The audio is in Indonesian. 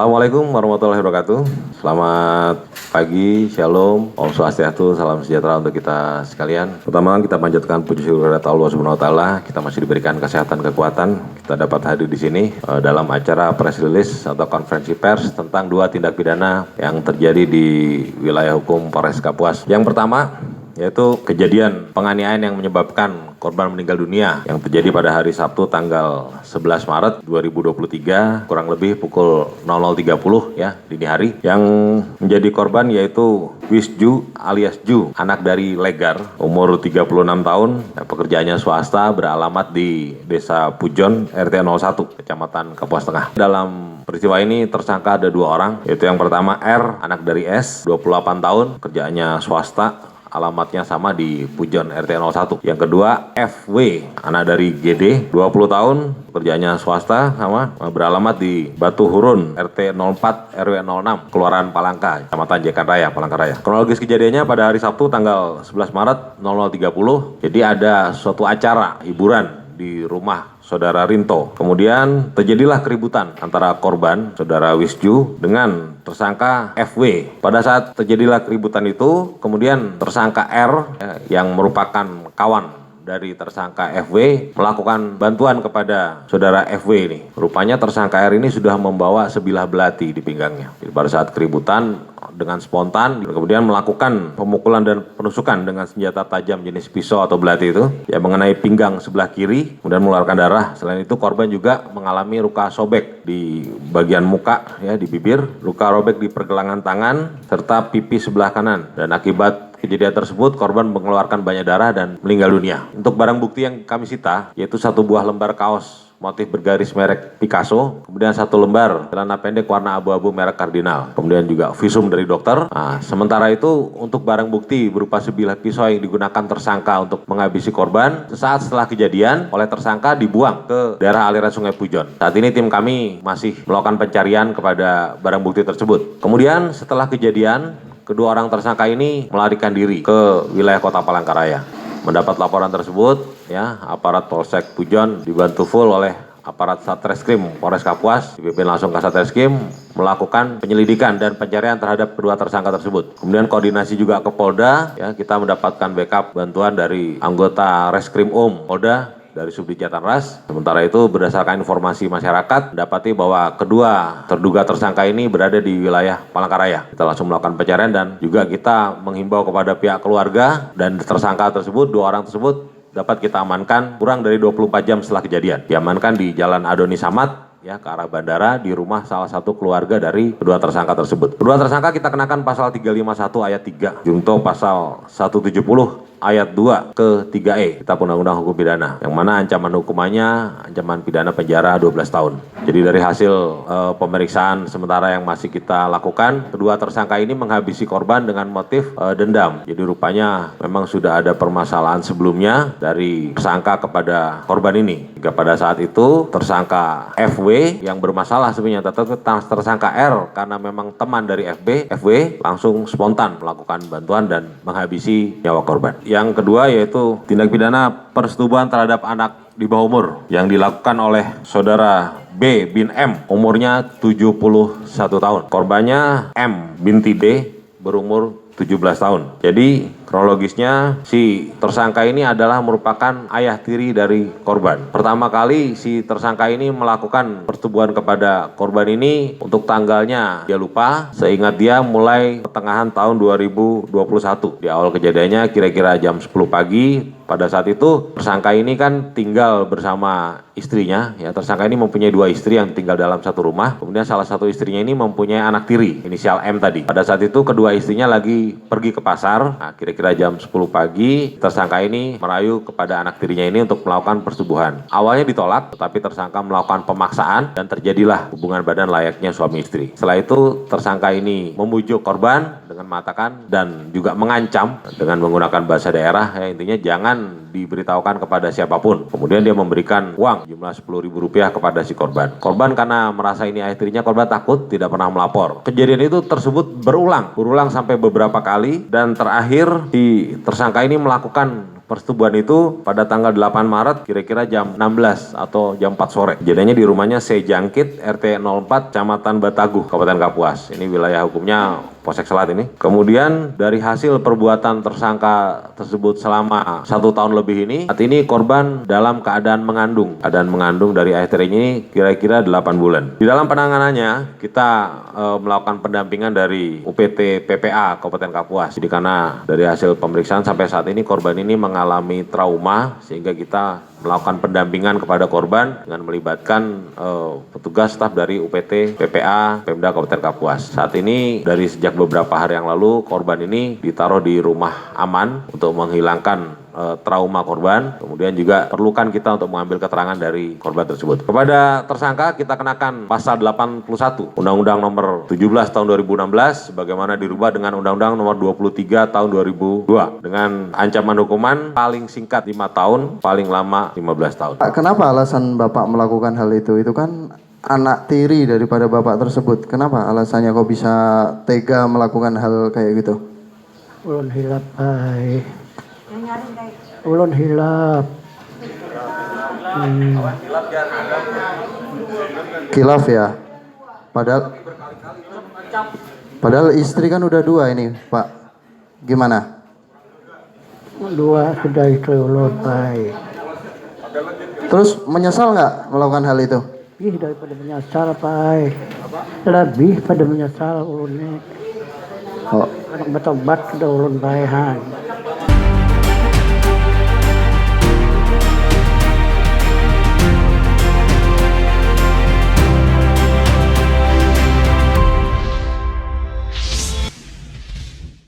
Assalamualaikum warahmatullahi wabarakatuh. Selamat pagi, shalom, om swastiastu, salam sejahtera untuk kita sekalian. Pertama kita panjatkan puji syukur kepada Allah Subhanahu wa taala. Kita masih diberikan kesehatan, kekuatan. Kita dapat hadir di sini dalam acara press release atau konferensi pers tentang 2 tindak pidana yang terjadi di wilayah hukum Polres Kapuas. Yang pertama yaitu kejadian penganiayaan yang menyebabkan korban meninggal dunia yang terjadi pada hari Sabtu tanggal 11 Maret 2023 kurang lebih pukul 00.30 ya dini hari. Yang menjadi korban yaitu Wisju alias Ju, anak dari Legar, umur 36 tahun, pekerjaannya swasta, beralamat di Desa Pujon, RT 01, Kecamatan Kapuas Tengah. Dalam peristiwa ini tersangka ada 2 orang, yaitu yang pertama R, anak dari S, 28 tahun, kerjaannya swasta, alamatnya sama di Pujon RT 01. Yang kedua FW, anak dari GD, 20 tahun, kerjanya swasta sama, beralamat di Batu Hurun RT 04 RW 06, Kelurahan Palangka, Kecamatan Jekan Raya, Palangka Raya. Kronologis kejadiannya pada hari Sabtu tanggal 11 Maret 00.30. Jadi ada suatu acara hiburan di rumah Saudara Rinto. Kemudian terjadilah keributan antara korban, Saudara Wisju, dengan tersangka FW. Pada saat terjadilah keributan itu, kemudian tersangka R yang merupakan kawan dari tersangka FW melakukan bantuan kepada Saudara FW ini. Rupanya tersangka R ini sudah membawa sebilah belati di pinggangnya. Jadi pada saat keributan dengan spontan kemudian melakukan pemukulan dan penusukan dengan senjata tajam jenis pisau atau belati itu yang mengenai pinggang sebelah kiri, kemudian mengeluarkan darah. Selain itu korban juga mengalami luka sobek di bagian muka ya, di bibir, luka robek di pergelangan tangan serta pipi sebelah kanan, dan akibat kejadian tersebut korban mengeluarkan banyak darah dan meninggal dunia. Untuk barang bukti yang kami sita yaitu 1 buah lembar kaos motif bergaris merek Picasso, kemudian 1 lembar celana pendek warna abu-abu merek Cardinal, kemudian juga visum dari dokter. Nah, sementara itu untuk barang bukti berupa sebilah pisau yang digunakan tersangka untuk menghabisi korban, sesaat setelah kejadian oleh tersangka dibuang ke daerah aliran Sungai Pujon. Saat ini tim kami masih melakukan pencarian kepada barang bukti tersebut. Kemudian setelah kejadian, kedua orang tersangka ini melarikan diri ke wilayah Kota Palangkaraya. Mendapat laporan tersebut, ya, aparat Polsek Pujon dibantu full oleh aparat Satreskrim Polres Kapuas, dipimpin langsung Kasat Reskrim, melakukan penyelidikan dan pencarian terhadap kedua tersangka tersebut. Kemudian koordinasi juga ke Polda, ya, kita mendapatkan backup bantuan dari anggota Reskrim Polda dari Subdit Jatanras. Sementara itu berdasarkan informasi masyarakat dapati bahwa kedua terduga tersangka ini berada di wilayah Palangkaraya. Kita langsung melakukan pencarian dan juga kita menghimbau kepada pihak keluarga dan tersangka tersebut, 2 orang tersebut dapat kita amankan kurang dari 24 jam setelah kejadian. Diamankan di Jalan Adoni Samad ya ke arah bandara di rumah salah satu keluarga dari kedua tersangka tersebut. Kedua tersangka kita kenakan pasal 351 ayat 3, junto pasal 170 ayat 2 ke 3E Kitab Undang-Undang Hukum Pidana, yang mana ancaman hukumannya ancaman pidana penjara 12 tahun. Jadi dari hasil pemeriksaan sementara yang masih kita lakukan, kedua tersangka ini menghabisi korban dengan motif dendam. Jadi rupanya memang sudah ada permasalahan sebelumnya dari tersangka kepada korban ini. Jika pada saat itu tersangka FW yang bermasalah sebenarnya, tetapi tersangka R karena memang teman dari FW langsung spontan melakukan bantuan dan menghabisi nyawa korban. Yang kedua yaitu tindak pidana persetubuhan terhadap anak di bawah umur yang dilakukan oleh Saudara B bin M, umurnya 71 tahun. Korbannya M binti D berumur 17 tahun. Jadi kronologisnya si tersangka ini adalah merupakan ayah tiri dari korban. Pertama kali si tersangka ini melakukan persetubuhan kepada korban ini untuk tanggalnya dia lupa, seingat dia mulai pertengahan tahun 2021. Di awal kejadiannya kira-kira jam 10 pagi. Pada saat itu tersangka ini kan tinggal bersama istrinya, ya. Tersangka ini mempunyai 2 istri yang tinggal dalam satu rumah. Kemudian salah satu istrinya ini mempunyai anak tiri inisial M tadi. Pada saat itu kedua istrinya lagi pergi ke pasar. Nah, kira-kira jam 10 pagi tersangka ini merayu kepada anak tirinya ini untuk melakukan persetubuhan. Awalnya ditolak, tetapi tersangka melakukan pemaksaan dan terjadilah hubungan badan layaknya suami istri. Setelah itu tersangka ini memujuk korban dengan mengatakan dan juga mengancam dengan menggunakan bahasa daerah, ya, intinya jangan diberitahukan kepada siapapun. Kemudian dia memberikan uang jumlah Rp10.000 kepada si korban. Korban karena merasa ini ayah tirinya, korban takut, tidak pernah melapor. Kejadian itu tersebut berulang sampai beberapa kali, dan terakhir si tersangka ini melakukan persetubuhan itu pada tanggal 8 Maret kira-kira jam 16 atau jam 4 sore. Kejadiannya di rumahnya C. Jangkit, RT 04, Kecamatan Bataguh, Kabupaten Kapuas. Ini wilayah hukumnya Polsek Selat ini. Kemudian dari hasil perbuatan tersangka tersebut selama 1 tahun lebih ini, saat ini korban dalam keadaan mengandung. Keadaan mengandung dari ASTR ini kira-kira 8 bulan. Di dalam penanganannya kita melakukan pendampingan dari UPT PPA Kabupaten Kapuas. Jadi karena dari hasil pemeriksaan sampai saat ini korban ini mengalami trauma sehingga kita melakukan pendampingan kepada korban dengan melibatkan petugas staf dari UPT PPA Pemda Kabupaten Kapuas. Saat ini dari sejak beberapa hari yang lalu korban ini ditaruh di rumah aman untuk menghilangkan trauma korban, kemudian juga perlukan kita untuk mengambil keterangan dari korban tersebut. Kepada tersangka kita kenakan pasal 81 Undang-Undang nomor 17 tahun 2016 sebagaimana dirubah dengan Undang-Undang nomor 23 tahun 2002 dengan ancaman hukuman paling singkat 5 tahun, paling lama 15 tahun. Pak, kenapa alasan Bapak melakukan hal itu? Itu kan anak tiri daripada Bapak tersebut. Kenapa alasannya kok bisa tega melakukan hal kayak gitu? Ulun hilap, ay. Ulun hilap. Khilaf ya? Padahal istri kan udah 2 ini, Pak. Gimana? 2 sudah istri ulun, ay. Terus menyesal nggak melakukan hal itu? Lebih daripada menyesal, ay. Lebih pada menyesal ulun. Oh, Anak bertobat sudah ulun, ay.